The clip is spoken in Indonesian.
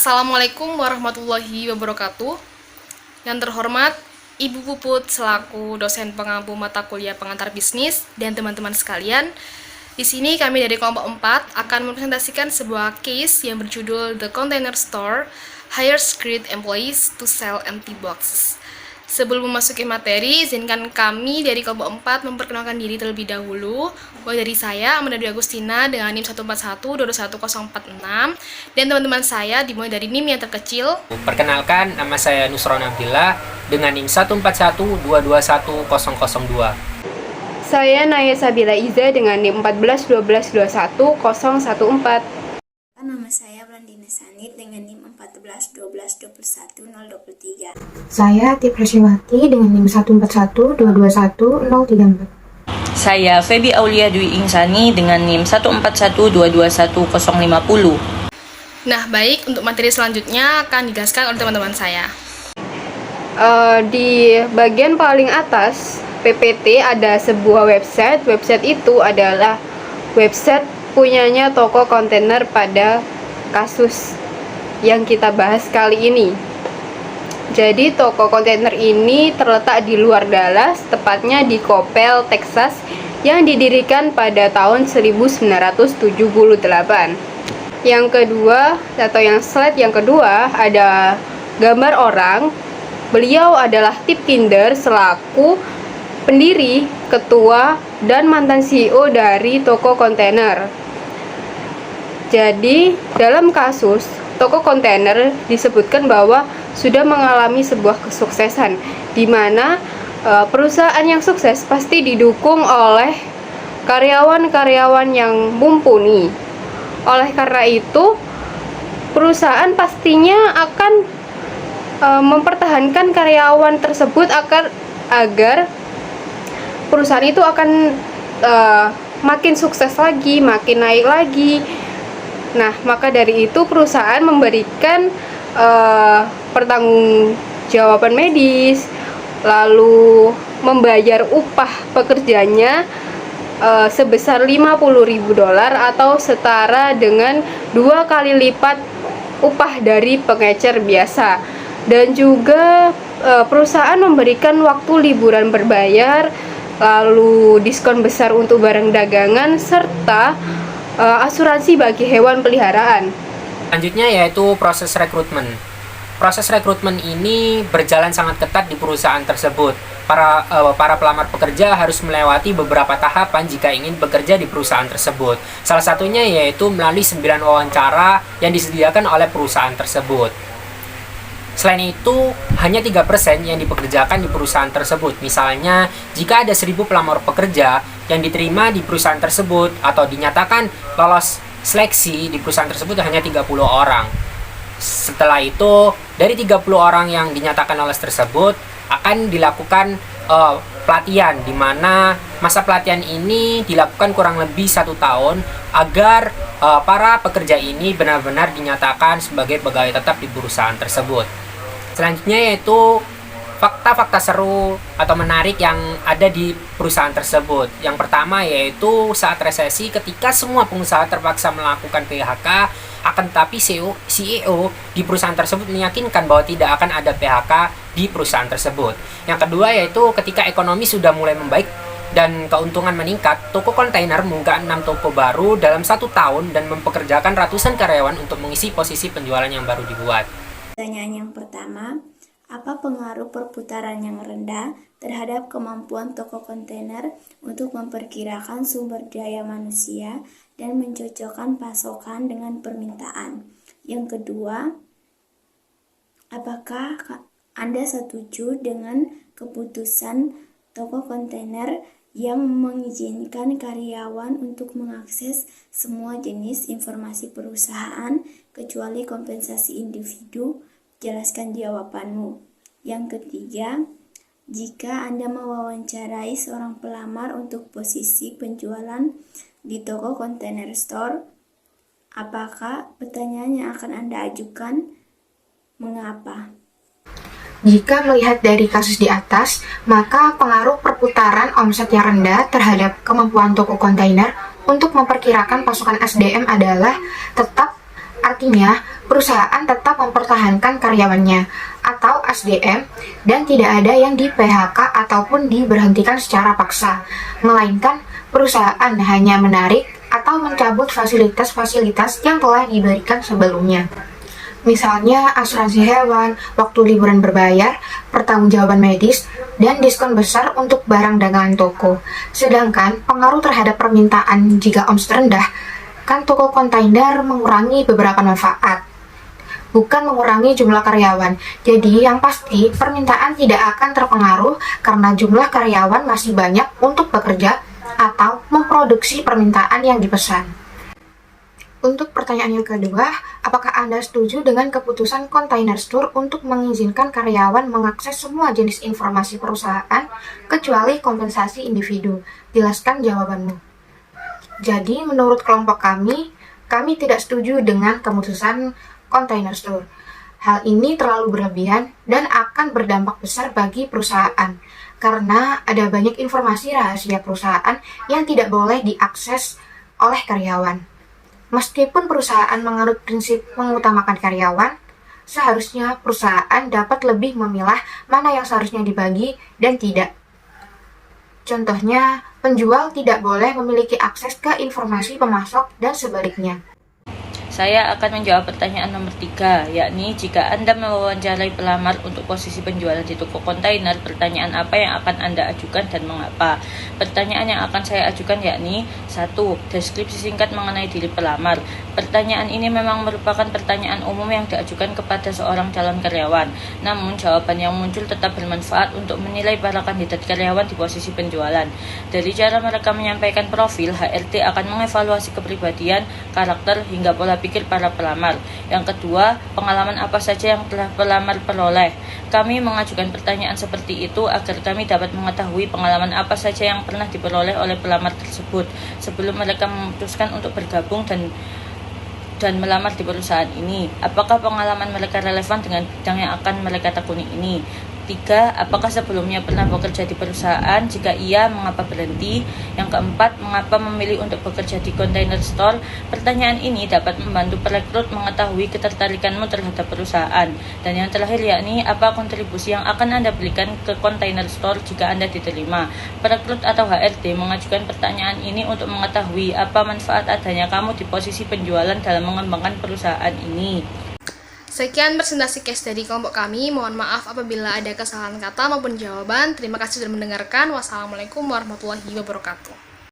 Assalamualaikum warahmatullahi wabarakatuh. Yang terhormat Ibu Puput selaku dosen pengampu mata kuliah pengantar bisnis dan teman-teman sekalian. Di sini kami dari kelompok 4 akan mempresentasikan sebuah case yang berjudul The Container Store Hires Great Employees to Sell Empty Boxes. Sebelum memasuki materi, izinkan kami dari kelompok 4 memperkenalkan diri terlebih dahulu. Mulai dari saya, Amanda Dwi Agustina dengan NIM 141-221-046, dan teman-teman saya dimulai dari NIM yang terkecil. Perkenalkan, nama saya Nusron Abdillah dengan NIM 141-221-002. Saya Naya Sabila Iza dengan NIM 14-12-21-014. Nama saya Brandina Sanit dengan NIM 14-12-21-023. Saya Tiprasiwati dengan NIM 141-221-034. Saya Febi Aulia Dwi Insani dengan NIM 141-221-050. Nah, baik, untuk materi selanjutnya akan dijelaskan oleh teman-teman saya. Di bagian paling atas PPT ada sebuah website. Website itu adalah website punyanya toko kontainer pada kasus yang kita bahas kali ini. Jadi toko kontainer ini terletak di luar Dallas, tepatnya di Coppell, Texas, yang didirikan pada tahun 1978. Yang kedua, atau yang slide yang kedua, ada gambar orang. Beliau adalah Tip Kinder selaku pendiri, ketua, dan mantan CEO dari toko kontainer. Jadi, dalam kasus toko kontainer disebutkan bahwa sudah mengalami sebuah kesuksesan, di mana perusahaan yang sukses pasti didukung oleh karyawan-karyawan yang mumpuni. Oleh karena itu, perusahaan pastinya akan mempertahankan karyawan tersebut agar perusahaan itu akan makin sukses lagi, makin naik lagi. Nah, maka dari itu perusahaan memberikan pertanggungjawaban medis, lalu membayar upah pekerjanya sebesar $50.000 atau setara dengan 2 kali lipat upah dari pengecer biasa. Dan juga perusahaan memberikan waktu liburan berbayar, lalu diskon besar untuk barang dagangan, serta asuransi bagi hewan peliharaan. Selanjutnya yaitu proses rekrutmen. Proses rekrutmen ini berjalan sangat ketat di perusahaan tersebut. Para pelamar pekerja harus melewati beberapa tahapan jika ingin bekerja di perusahaan tersebut. Salah satunya yaitu melalui 9 wawancara yang disediakan oleh perusahaan tersebut. Selain itu, hanya 3% yang dipekerjakan di perusahaan tersebut. Misalnya, jika ada 1.000 pelamar pekerja yang diterima di perusahaan tersebut atau dinyatakan lolos seleksi di perusahaan tersebut hanya 30 orang. Setelah itu, dari 30 orang yang dinyatakan lolos tersebut akan dilakukan pelatihan, di mana masa pelatihan ini dilakukan kurang lebih 1 tahun agar para pekerja ini benar-benar dinyatakan sebagai pegawai tetap di perusahaan tersebut. Selanjutnya yaitu fakta-fakta seru atau menarik yang ada di perusahaan tersebut. Yang pertama yaitu saat resesi, ketika semua pengusaha terpaksa melakukan PHK, akan tetapi CEO di perusahaan tersebut meyakinkan bahwa tidak akan ada PHK di perusahaan tersebut. Yang kedua yaitu ketika ekonomi sudah mulai membaik dan keuntungan meningkat, toko kontainer membuka 6 toko baru dalam 1 tahun dan mempekerjakan ratusan karyawan untuk mengisi posisi penjualan yang baru dibuat. Pertanyaan yang pertama, apa pengaruh perputaran yang rendah terhadap kemampuan toko kontainer untuk memperkirakan sumber daya manusia dan mencocokkan pasokan dengan permintaan? Yang kedua, apakah Anda setuju dengan keputusan toko kontainer yang mengizinkan karyawan untuk mengakses semua jenis informasi perusahaan kecuali kompensasi individu? Jelaskan jawabanmu. Yang ketiga, jika Anda mewawancarai seorang pelamar untuk posisi penjualan di toko container store, apakah pertanyaan yang akan Anda ajukan? Mengapa? Jika melihat dari kasus di atas, maka pengaruh perputaran omset yang rendah terhadap kemampuan toko kontainer untuk memperkirakan pasokan SDM adalah tetap. Artinya, perusahaan tetap mempertahankan karyawannya atau SDM dan tidak ada yang di PHK ataupun diberhentikan secara paksa, melainkan perusahaan hanya menarik atau mencabut fasilitas-fasilitas yang telah diberikan sebelumnya. Misalnya asuransi hewan, waktu liburan berbayar, pertanggungjawaban medis, dan diskon besar untuk barang dagangan toko. Sedangkan pengaruh terhadap permintaan jika omset rendah, kan toko kontainer mengurangi beberapa manfaat, bukan mengurangi jumlah karyawan. Jadi yang pasti permintaan tidak akan terpengaruh karena jumlah karyawan masih banyak untuk bekerja atau memproduksi permintaan yang dipesan. Untuk pertanyaan yang kedua, apakah Anda setuju dengan keputusan Container Store untuk mengizinkan karyawan mengakses semua jenis informasi perusahaan kecuali kompensasi individu? Jelaskan jawabanmu. Jadi, menurut kelompok kami tidak setuju dengan keputusan Container Store. Hal ini terlalu berlebihan dan akan berdampak besar bagi perusahaan, karena ada banyak informasi rahasia perusahaan yang tidak boleh diakses oleh karyawan. Meskipun perusahaan menganut prinsip mengutamakan karyawan, seharusnya perusahaan dapat lebih memilah mana yang seharusnya dibagi dan tidak. Contohnya, penjual tidak boleh memiliki akses ke informasi pemasok dan sebaliknya. Saya akan menjawab pertanyaan nomor 3, yakni jika Anda mewawancarai pelamar untuk posisi penjualan di toko kontainer, pertanyaan apa yang akan Anda ajukan dan mengapa? Pertanyaan yang akan saya ajukan yakni 1. Deskripsi singkat mengenai diri pelamar. Pertanyaan ini memang merupakan pertanyaan umum yang diajukan kepada seorang calon karyawan. Namun, jawaban yang muncul tetap bermanfaat untuk menilai para kandidat karyawan di posisi penjualan. Dari cara mereka menyampaikan profil, HRD akan mengevaluasi kepribadian, karakter, hingga pola pikir para pelamar. Yang kedua, pengalaman apa saja yang telah pelamar peroleh. Kami mengajukan pertanyaan seperti itu agar kami dapat mengetahui pengalaman apa saja yang pernah diperoleh oleh pelamar tersebut sebelum mereka memutuskan untuk bergabung dan melamar di perusahaan ini. Apakah pengalaman mereka relevan dengan bidang yang akan mereka tekuni ini? 3. Apakah sebelumnya pernah bekerja di perusahaan? Jika iya, mengapa berhenti? Yang keempat, mengapa memilih untuk bekerja di Container Store? Pertanyaan ini dapat membantu perekrut mengetahui ketertarikanmu terhadap perusahaan. Dan yang terakhir yakni, apa kontribusi yang akan Anda berikan ke Container Store jika Anda diterima? Perekrut atau HRD mengajukan pertanyaan ini untuk mengetahui apa manfaat adanya kamu di posisi penjualan dalam mengembangkan perusahaan ini. Sekian presentasi case dari kelompok kami. Mohon maaf apabila ada kesalahan kata maupun jawaban. Terima kasih sudah mendengarkan. Wassalamualaikum warahmatullahi wabarakatuh.